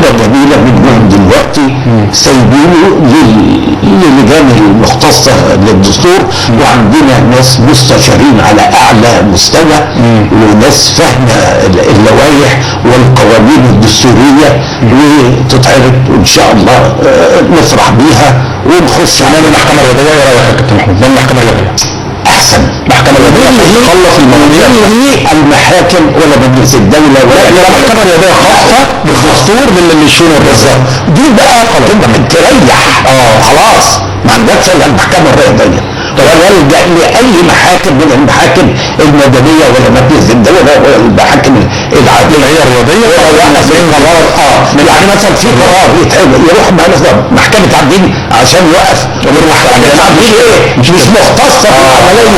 صورة جميلة منهم دلوقتي سايبينه للجان المختصة للدستور، وعندنا ناس مستشارين على أعلى مستوى وناس فاهمة اللوائح والقوانين الدستورية، وتتعرض وإن شاء الله نفرح بيها ونخش على المحكمة الرياضية. ايه رأيك يا كابتن محمود؟ ده المحكمة الرياضية احسن محكمة الرياضية تخلص المواضيع المحاكم ولا مجلس الدولة ولا محكمة رياضية خاصة بالدستور للشؤون الرياضية دي بقى تريح. خلاص ما عندكش الا المحكمة الرياضية ويلجأ لأي محاكم من المحاكم المدنية ولا مجلس الدولة ولا المحاكم العادية هي الرياضية. يعني مثلا في قرار يروح مثلا محكمة عدلين عشان يوقف محكمة عدلين ايه؟ مش مختصة بالعملية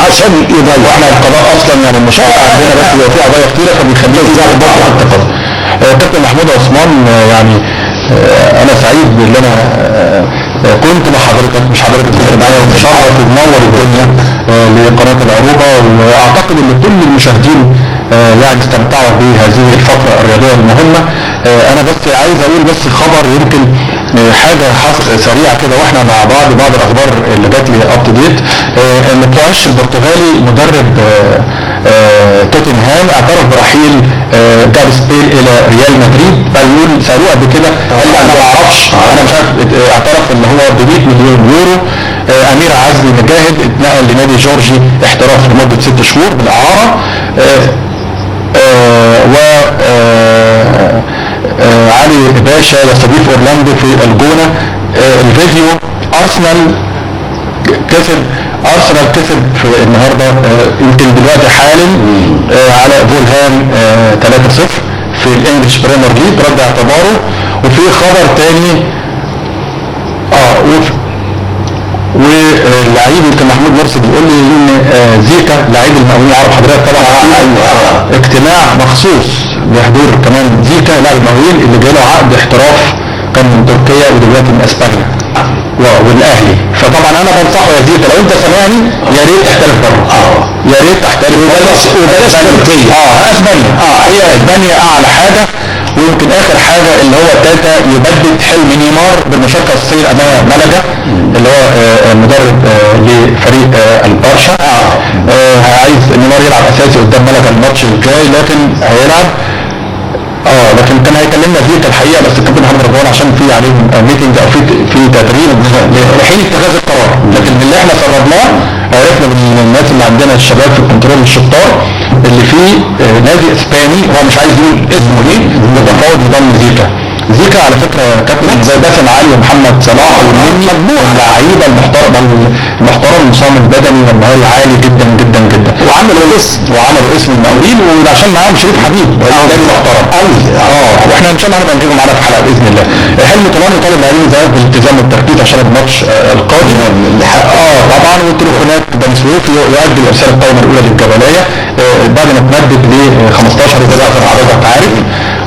عشان يضيع. واحنا القضاء اصلا يعني المشاركة عندنا بس لو في قضايا كتيرة فبيخليه يزعل بعض عن التقاضي. كابتن محمود عثمان، يعني انا سعيد بان انا كنت مع حضرتك، مش حضرتك كنت معايا، ومشرف ومنور الدنيا لقناة العروبة، واعتقد ان كل المشاهدين يعني استمتعوا بهذه الفقرة الرياضية المهمة. انا بس عايز اقول بس خبر يمكن حاجة سريعة كده واحنا مع بعض الاخبار اللي جات لي اب تو ديت. متوعش البرتغالي مدرب توتنهام اعترف برحيل جاريث بيل الى ريال مدريد. بيقول سألوه قبل كده قال انا ما اعرفش، انا مش عارف. اعترف ان هو ب 100 مليون يورو. امير عزمي مجاهد اتنقل لنادي جورجي احتراف لمدة 6 شهور بالاعارة. و علي باشا يستضيف اورلاندو في الجونة. الفيديو ارسنال كسب في النهاردة يمكن دلوقتي حالا على فولهام 3-0 في الانجليش بريمير ليج رد اعتباره. وفي خبر تاني واللعيب يمكن محمود مرسي بيقول لي ان زيكا لعيب المقاولين العرب، حضرتك طبعا اجتماع مخصوص بحضور كمان زيكا لاعب المقاولين اللي جاله عقد احتراف كان من تركيا ودلوقتي من اسبانيا والاهلي. فطبعا انا بنصحه يا زيكا لو انت سامعني يا ريت تحترف بره، يا ريت تحترف وبلاش تركيا. اسبانيا هي اسبانيا اعلى حاجه. ويمكن اخر حاجه اللي هو تاتا يبدد حلم نيمار بالمشاركه الاساسيه امام ملقا اللي هو مدرب لفريق البرشا. عايز نيمار يلعب اساسي قدام ملقا الماتش الجاي، لكن هيلعب لكن كان هيكلمنا فيه الحقيقه، بس الكابتن محمد رضوان عشان في عليهم ميتنج او في تدريب لحين اتخاذ القرار. لكن اللي احنا سربناه عرفنا من الناس اللي عندنا الشباب في الكنترول الشطار اللي فيه نادي اسباني هو مش عايز يقول اسمه ايه متفاوض بضم زيكا على فكره كابتن زي باسم علي ومحمد صلاح والنني اللعيبه المحترم المصمم البدني والمهاري عالي جدا جدا جدا. وعملوا اسم المقاولين وعشان معاهم شريف حبيب نادي محترم قوي. واحنا ان شاء الله هنبقى نجيبهم معانا في حلقه باذن الله. حلم طلاني طالب لاعبين زي بالالتزام والتركيز عشان الماتش القادم. طبعا والتليفونات بني سويف يؤدي الارسال القائمه الاولى للجبليه بعد ما تمدد ل 15 زي ما حضرتك عارف.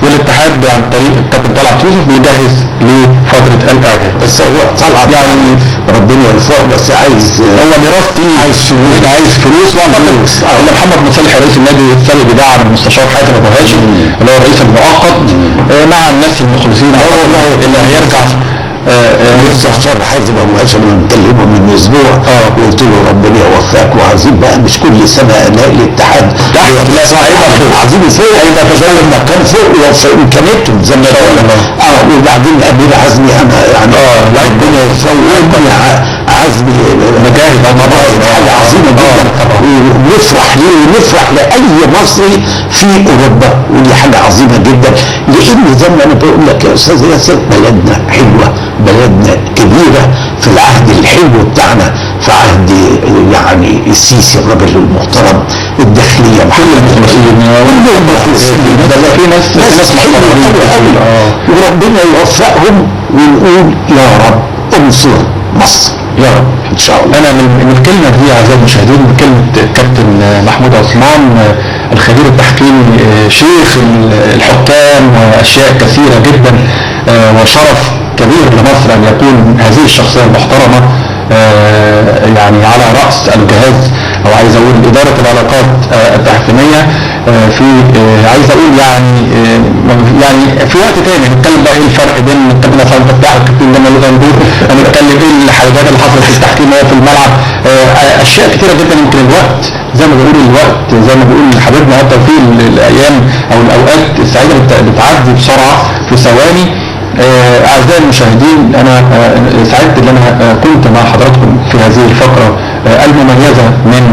والاتحاد عن طريق الكابتن طلعت يوسف بيجهز لفتره الاعداد. بس هو طلعت يعني ربنا يرفعه بس عايز هو ميراثي عايز فلوس اللي محمد مصالح رئيس النادي السابق بيدعم المستشار حاتم ابو هاشم اللي هو الرئيس المؤقت مع الناس المخلصين اللي هيرجع المستشار حاتم ابو هاشم اللي مكلمه من اسبوع وقلت له ربنا يوفقك وعايزين بقى مش كل سنه الاقي الاتحاد عايزين فوق هيبقى تزود مكان فوق وامكانياتهم زي ما وبعدين امير عزمي انا يعني ربنا يوفقه عزمي مجاهد حاجه عظيمه جدا ونفرح ليه ونفرح لاي مصري في اوروبا ودي حاجه عظيمه جدا لان زي ما انا بقول لك يا استاذ ياسر بلدنا حلوه بلدنا كبيره في العهد الحلو بتاعنا في عهد يعني السيسي الراجل المحترم الداخليه محمد في ناس حلوه قوي وربنا يوفقهم ونقول يا رب انصر مصر يا رب ان شاء الله. انا من الكلمه دي اعزائي المشاهدين بكلمه كابتن محمود عثمان الخبير التحكيمي شيخ الحكام واشياء كثيره جدا وشرف كبير لمصر ان يكون هذه الشخصيه المحترمه يعني على راس الجهاز او عايز اقول اداره العلاقات التحكيميه في عايز اقول يعني يعني في وقت تاني نتكلم بقى ايه الفرق بين الكابتن عصام فتاح والكابتن جمال غندور، هنتكلم ايه الحاجات اللي حصلت في التحكيم وهو في الملعب، اشياء كتيره جدا. يمكن الوقت زي ما بيقول حبيبنا توفيق، الايام او الاوقات السعيده بتعدي بسرعه في ثواني. اعزائي المشاهدين، انا سعدت ان انا كنت مع حضراتكم في هذه الفقره المميزه من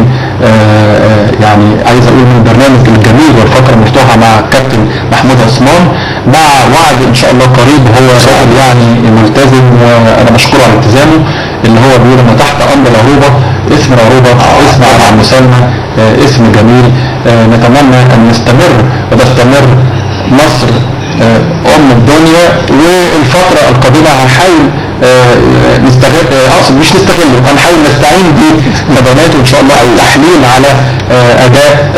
يعني عايز اقول من البرنامج الجميل والفقره المفتوحه مع الكابتن محمود عثمان، مع وعد ان شاء الله قريب. هو راجل يعني ملتزم وانا بشكره على التزامه، اللي هو بيقول انه تحت امر العروبه، اسم العروبه اسم على المسمى، اسم جميل. نتمنى ان يستمر وتستمر مصر ام الدنيا. والفتره القادمه هنحاول نستغل، مش نستغله، هنحاول نستعين بمباناته ان شاء الله او التحليل على اداء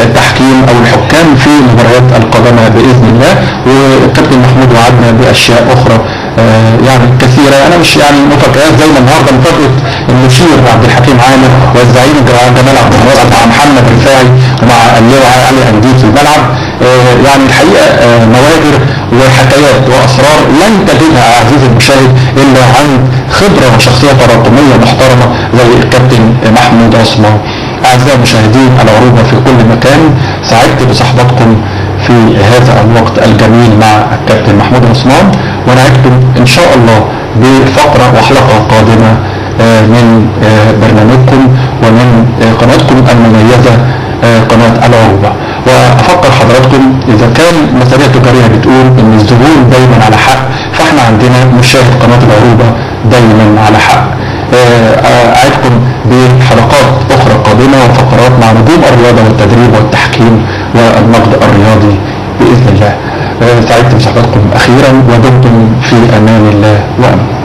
التحكيم او الحكام في المباريات القادمه باذن الله. والكابتن محمود وعدنا باشياء اخرى يعني كثيره. انا مش يعني مفاجآت زي ما النهارده مفاجاه المشير عبد الحكيم عامر والزعيم جمال عبد الناصر مع محمد رفاعي ومع اللواء علي انديب في الملعب. يعني الحقيقه نوادر وحكايات واسرار لن تجدها عزيزي المشاهد الا عن خبره وشخصيه تراكميه محترمه زي الكابتن محمود عثمان. اعزائي المشاهدين، العروبه في كل مكان، سعدت بصحبتكم في هذا الوقت الجميل مع الكابتن محمود عثمان، ونعدكم ان شاء الله بفقره وحلقه قادمه من برنامجكم ومن قناتكم المميزه قناه العروبه. وافكر حضراتكم، اذا كان المساريه التجاريه بتقول ان الزبون دايما على حق، فاحنا عندنا مشاهد قناه العروبه دايما على حق. اعدكم بحلقات اخرى قادمه وفقرات مع نجوم الرياضه والتدريب والتحكيم والنقد الرياضي باذن الله. سعدت بصحبتكم اخيرا، ودمتم في امان الله وامن.